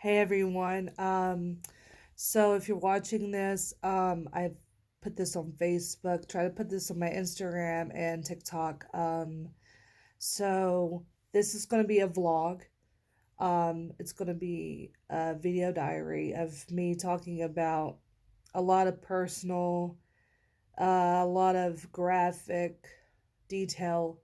Hey everyone. So if you're watching this, I've put this on Facebook, try to put this on my Instagram and TikTok. So this is going to be a vlog. It's going to be a video diary of me talking about a lot of personal, a lot of graphic detail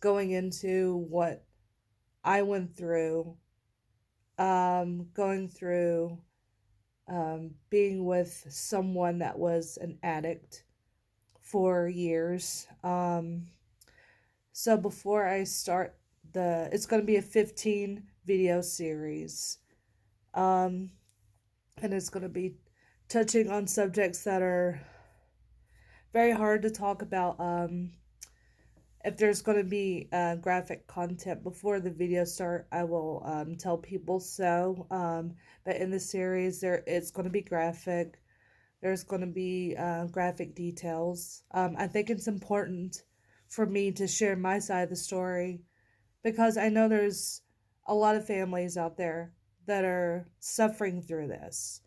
going into what I went through, going through being with someone that was an addict for years. So before I start it's going to be a 15 video series. Um, and it's going to be touching on subjects that are very hard to talk about. If there's going to be graphic content before the video start, I will tell people so. But in the series, it's going to be graphic. There's going to be graphic details. I think it's important for me to share my side of the story because I know there's a lot of families out there that are suffering through this,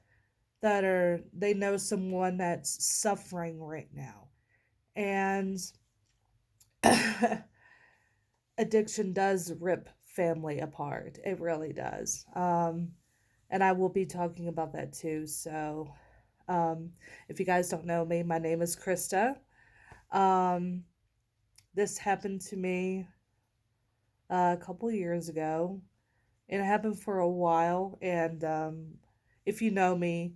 they know someone that's suffering right now. And addiction does rip family apart. It really does. And I will be talking about that too. So, um, if you guys don't know me, my name is Krista. Um, this happened to me a couple years ago, and it happened for a while. And if you know me,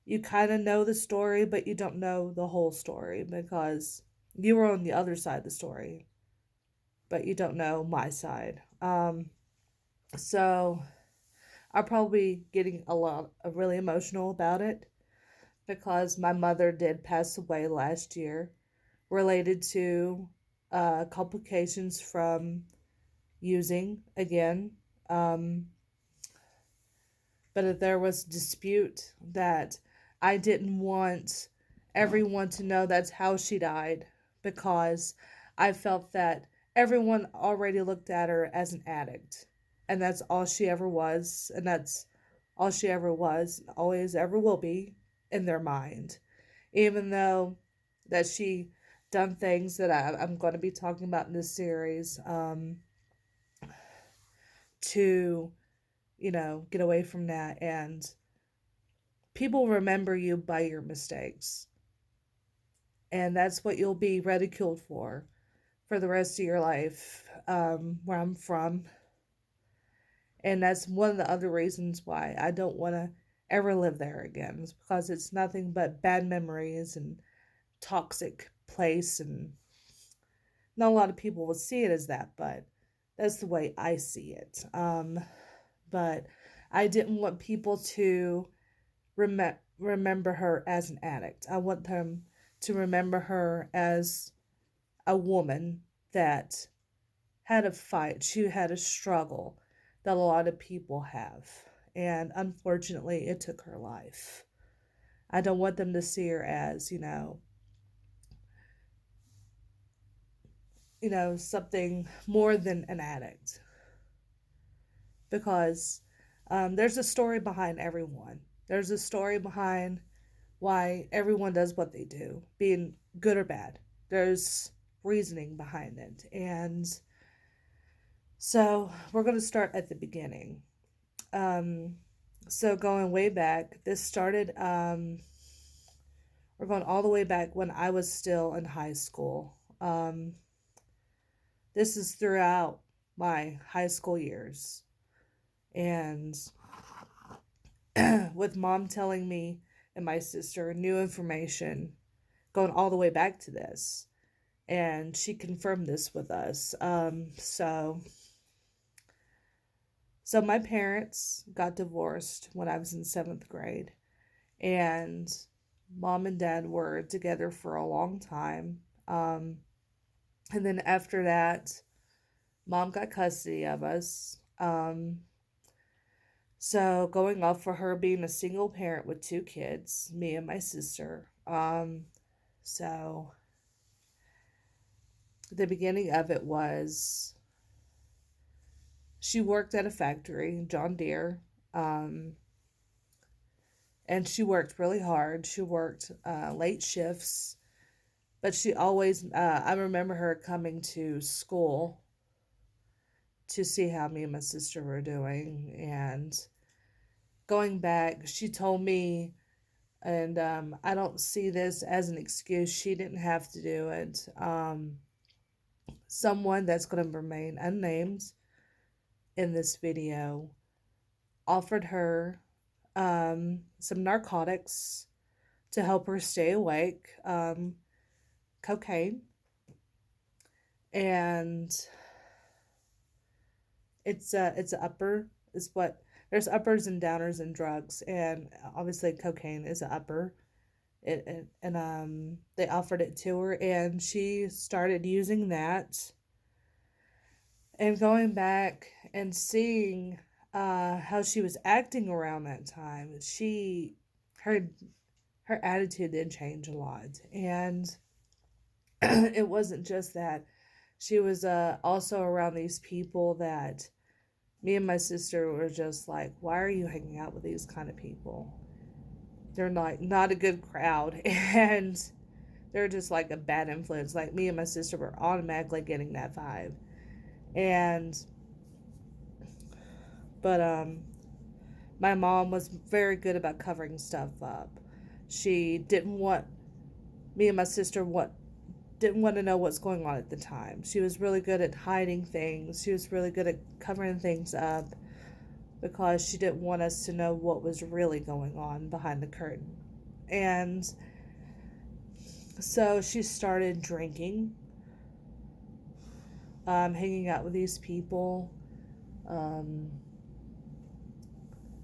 you kind of know the story, but you don't know the whole story because you were on the other side of the story, but you don't know my side. So I'll probably be getting a lot really emotional about it because my mother did pass away last year related to complications from using again. Um, but there was dispute that I didn't want everyone to know that's how she died because I felt that everyone already looked at her as an addict, and that's all she ever was, and that's all she ever was, always ever will be in their mind, even though that she done things that I'm going to be talking about in this series, to get away from that. And people remember you by your mistakes, and that's what you'll be ridiculed for the rest of your life, where I'm from. And that's one of the other reasons why I don't want to ever live there again, is because it's nothing but bad memories and toxic place. And not a lot of people will see it as that, but that's the way I see it. But I didn't want people to remember her as an addict. I want them to remember her as a woman that had a fight. She had a struggle that a lot of people have. And unfortunately, it took her life. I don't want them to see her as, something more than an addict. Because there's a story behind everyone. There's a story behind why everyone does what they do, being good or bad. There's reasoning behind it. And so we're going to start at the beginning. Um, so going way back, this started, we're going all the way back when I was still in high school. This is throughout my high school years. And with mom telling me and my sister new information going all the way back to this. And she confirmed this with us. So my parents got divorced when I was in seventh grade, and mom and dad were together for a long time. And then after that, mom got custody of us. So going off for her being a single parent with two kids, me and my sister. So the beginning of it was she worked at a factory, John Deere. Um, and she worked really hard. She worked late shifts, but she always, I remember her coming to school to see how me and my sister were doing. And going back, she told me, and I don't see this as an excuse, she didn't have to do it. Someone that's going to remain unnamed in this video offered her some narcotics to help her stay awake, cocaine, and it's a upper is what there's uppers and downers in drugs, and obviously cocaine is an upper. And they offered it to her, and she started using that. And going back and seeing how she was acting around that time, her her attitude did change a lot, and it wasn't just that. She was also around these people that me and my sister were just like, why are you hanging out with these kind of people? They're not a good crowd, and they're just like a bad influence. Like me and my sister were automatically getting that vibe. And but my mom was very good about covering stuff up. She didn't want me and my sister didn't want to know what's going on at the time. She was really good at hiding things. She was really good at covering things up because she didn't want us to know what was really going on behind the curtain. And so she started drinking, hanging out with these people.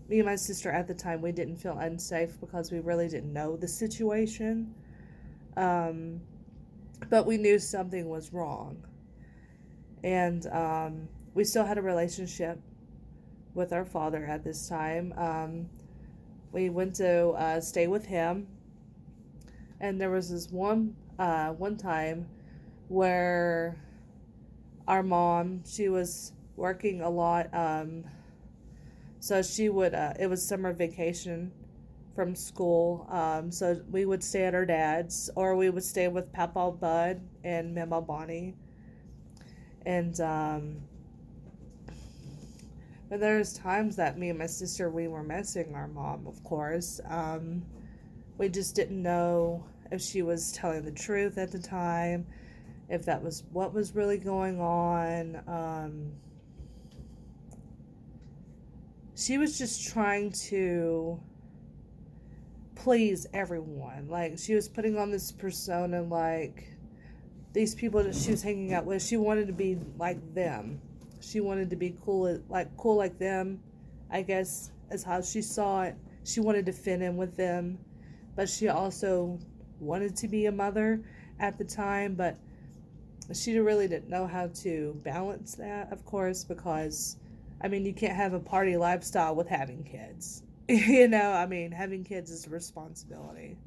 Me and my sister at the time, we didn't feel unsafe because we really didn't know the situation. But we knew something was wrong. And we still had a relationship with our father at this time. We went to stay with him. And there was this one time where our mom, she was working a lot. So she would, it was summer vacation from school. So we would stay at our dad's, or we would stay with Papa Bud and Mama Bonnie. And but there's times that me and my sister, we were missing our mom, of course. We just didn't know if she was telling the truth at the time, if that was what was really going on. She was just trying to please everyone. Like, she was putting on this persona, like, these people that she was hanging out with, she wanted to be like them. She wanted to be cool like them, I guess, is how she saw it. She wanted to fit in with them, but she also wanted to be a mother at the time, but she really didn't know how to balance that, of course, because, I mean, you can't have a party lifestyle with having kids. I mean, having kids is a responsibility.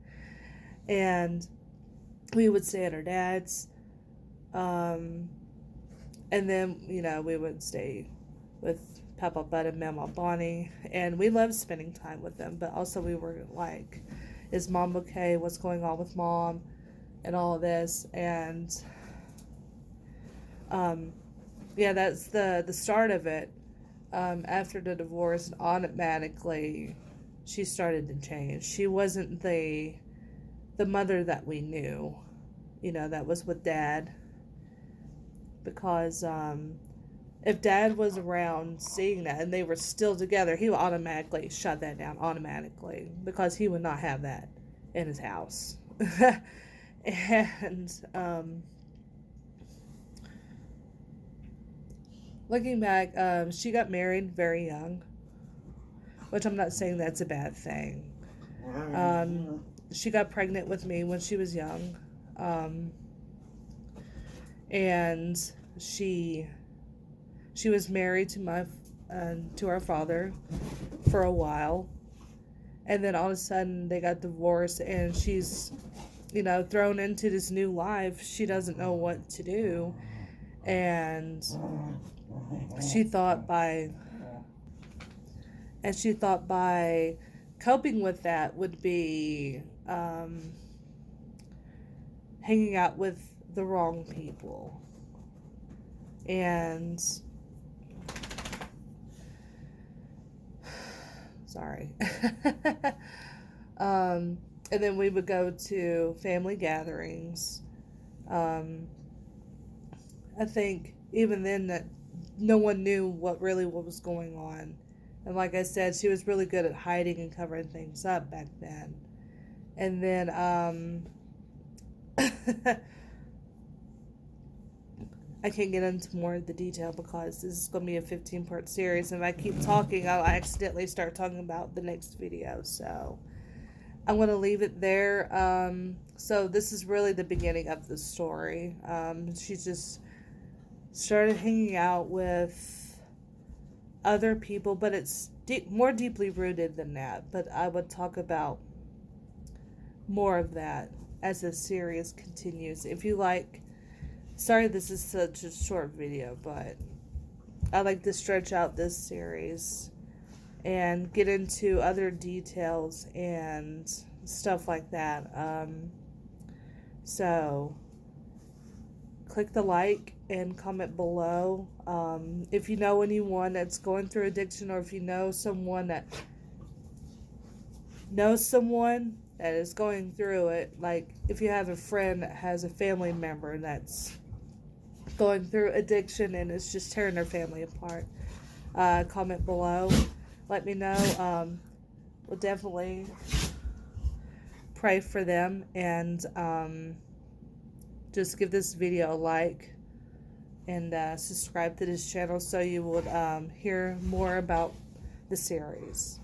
And we would stay at our dad's. And then, we would stay with Papa Bud and Mama Bonnie. And we loved spending time with them. But also we were like, is mom okay? What's going on with mom? And all of this. And, that's the start of it. After the divorce, automatically she started to change. She wasn't the mother that we knew, that was with Dad. Because if Dad was around seeing that and they were still together, he would automatically shut that down automatically, because he would not have that in his house. And looking back, she got married very young, which I'm not saying that's a bad thing. She got pregnant with me when she was young. And she was married to our father for a while, and then all of a sudden they got divorced, and she's thrown into this new life. She doesn't know what to do, and she thought by And she thought by coping with that would be hanging out with the wrong people. And sorry. And then we would go to family gatherings. Um, I think even then that no one knew what was going on. And like I said, she was really good at hiding and covering things up back then. And then I can't get into more of the detail because this is going to be a 15-part series. And if I keep talking, I'll accidentally start talking about the next video. So I'm going to leave it there. So this is really the beginning of the story. She just started hanging out with other people, but it's more deeply rooted than that. But I would talk about more of that as the series continues. If you like, sorry this is such a short video, but I like to stretch out this series and get into other details and stuff like that. So click the like and comment below. If you know anyone that's going through addiction, or if you know someone that knows someone that is going through it, like if you have a friend that has a family member that's going through addiction and it's just tearing their family apart, comment below. Let me know. We'll definitely pray for them, and just give this video a like and subscribe to this channel so you would hear more about the series.